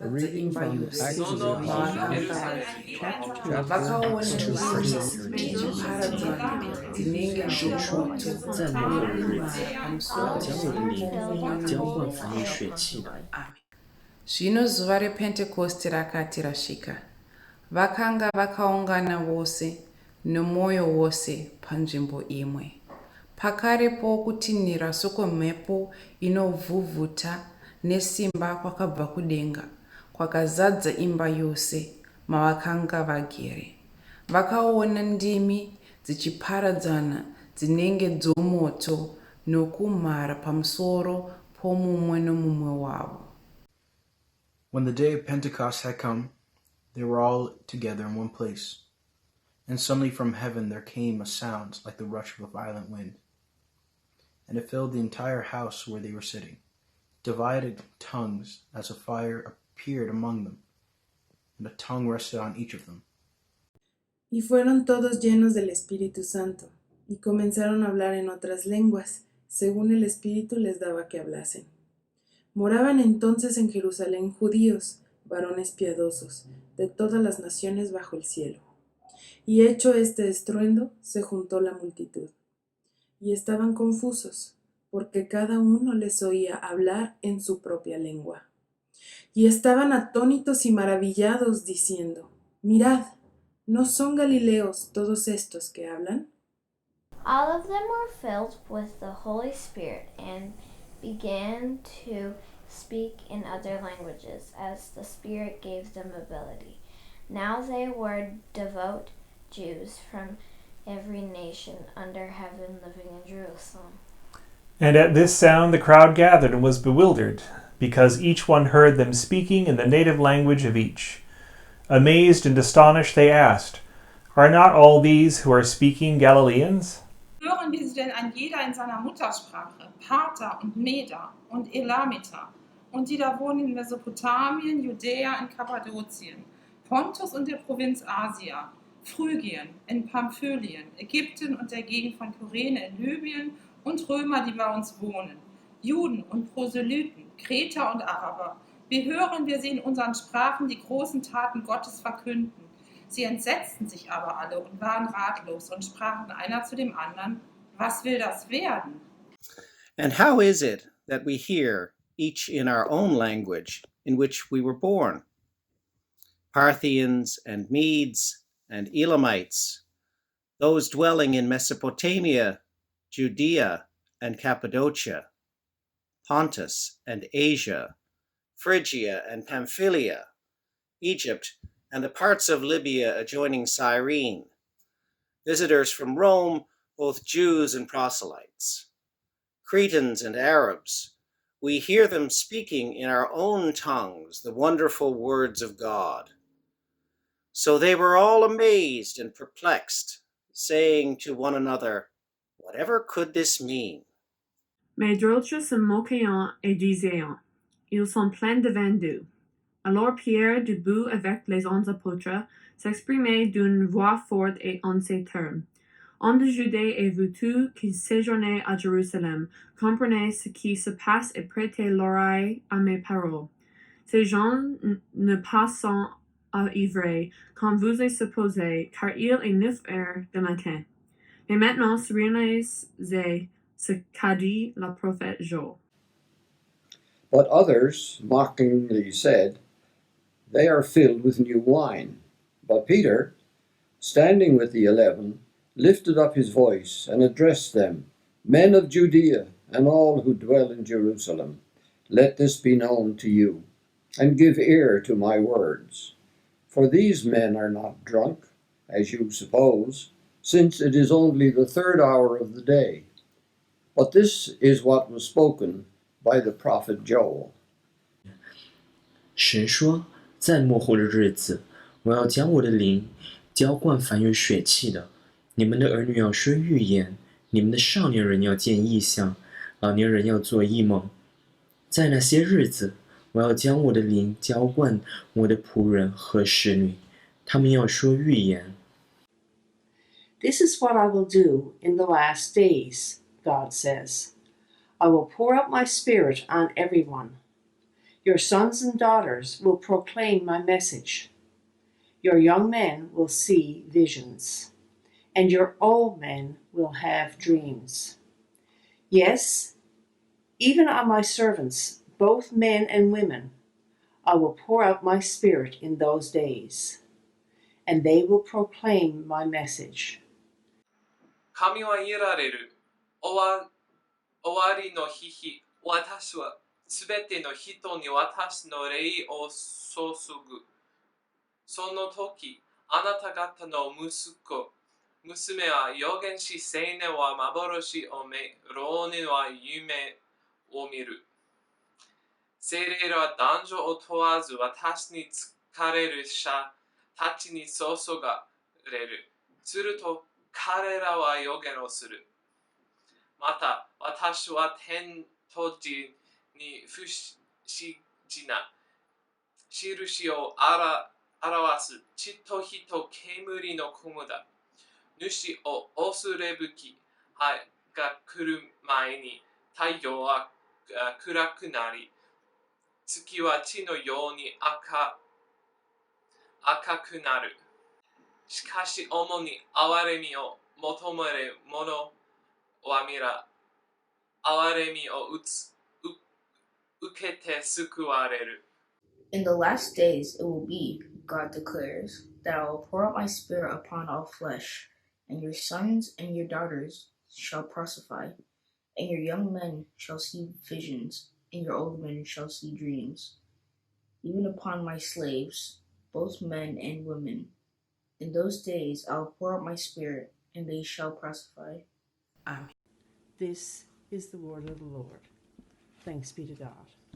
A reading from Exodus chapter 2, verses 3. 神说：在末后的日子，我要将我的灵浇灌凡有血气的。 Zvino zuva repentekosti rakati rasvika. Vakanga vakaungana vose nemwoyo wose panzvimbo imwe. Pakarepo kutinhira sokwemhepo inovhuvhuta nesimba kwakabva kudenga, kwakazadza imba yose mavakanga vagere. Vakaona ndimi dzichiparadzana dzinenge dzomoto nokumhara pamusoro pomumwe nomumwe wavo. When the day of Pentecost had come, they were all together in one place. And suddenly from heaven there came a sound like the rush of a violent wind. And it filled the entire house where they were sitting. Divided tongues as a fire appeared among them, and a tongue rested on each of them. Y fueron todos llenos del Espíritu Santo, y comenzaron a hablar en otras lenguas, según el Espíritu les daba que hablasen. Moraban entonces en Jerusalén judíos, varones piadosos, de todas las naciones bajo el cielo. Y hecho este estruendo, se juntó la multitud. Y estaban confusos, porque cada uno les oía hablar en su propia lengua. Y estaban atónitos y maravillados, diciendo: Mirad, ¿no son galileos todos estos que hablan? All of them were filled with the Holy Spirit and began to speak in other languages as the Spirit gave them ability. Now they were devout Jews from every nation under heaven living in Jerusalem. And at this sound the crowd gathered and was bewildered, because each one heard them speaking in the native language of each. Amazed and astonished they asked, Are not all these who are speaking Galileans? Hören wir sie denn ein jeder in seiner Muttersprache, Parther und Meder und Elamiter, und die da wohnen in Mesopotamien, Judäa und Kappadokien, Pontus und der Provinz Asia, Phrygien, in Pamphylien, Ägypten und der Gegend von Kyrene in Libyen und Römer, die bei uns wohnen, Juden und Proselyten, Kreter und Araber. Wir hören wir sie in unseren Sprachen die großen Taten Gottes verkünden. Sie entsetzten sich aber alle und waren ratlos und sprachen einer zu dem anderen: Was will das werden? And how is it that we hear, each in our own language, in which we were born? Parthians and Medes and Elamites, those dwelling in Mesopotamia, Judea and Cappadocia, Pontus and Asia, Phrygia and Pamphylia, Egypt, and the parts of Libya adjoining Cyrene, visitors from Rome, both Jews and proselytes, Cretans and Arabs, we hear them speaking in our own tongues the wonderful words of God. So they were all amazed and perplexed, saying to one another, Whatever could this mean? Mais d'autres se moquaient et disaient, Ils sont pleins de vin doux. Alors Pierre, debout avec les 11 apôtres, s'exprimait d'une voix forte et en ces termes. Hommes de Judée et vous tous qui séjournez à Jérusalem, comprenez ce qui se passe et prêtez l'oreille à mes paroles. Ces gens ne passent à ivrer, comme vous le supposez, car il est 9 heures du matin. Mais maintenant, souvenez-vous ce qu'a dit le prophète Joël. But others mockingly said, They are filled with new wine. But Peter, standing with the 11, lifted up his voice and addressed them, Men of Judea and all who dwell in Jerusalem, let this be known to you, and give ear to my words. For these men are not drunk, as you suppose, since it is only the 3rd hour of the day. But this is what was spoken by the prophet Joel. 神说：在末后的日子，我要将我的灵浇灌凡有血气的。你们的儿女要说预言，你们的少年人要见异象，老年人要做异梦。在那些日子，我要将我的灵浇灌我的仆人和使女，他们要说预言。This is what I will do in the last days, God says. I will pour out my spirit on everyone. Your sons and daughters will proclaim my message. Your young men will see visions, and your old men will have dreams. Yes, even on my servants, both men and women, I will pour out my spirit in those days, and they will proclaim my message. 神は言られる。終わりの日、私はすべての人に私の霊を注ぐ。その時、あなた方の息子、娘は預言し、青年は幻を見、老人は夢を見る。聖霊は男女を問わず私に疲れる者たちに注がれる。すると彼らは預言をする。また私は天と地に不思議な印を表す血と火と煙の雲だ。主を恐れぶきが来る前に太陽は暗くなり、月は血のように赤くなる。しかし主に憐れみを求める者は皆憐れみを受けて救われる。In the last days it will be, God declares, that I will pour out my spirit upon all flesh, and your sons and your daughters shall prophesy, and your young men shall see visions, and your old men shall see dreams. Even upon my slaves, both men and women. In those days I will pour out my spirit, and they shall prophesy. Amen. This is the word of the Lord. Thanks be to God.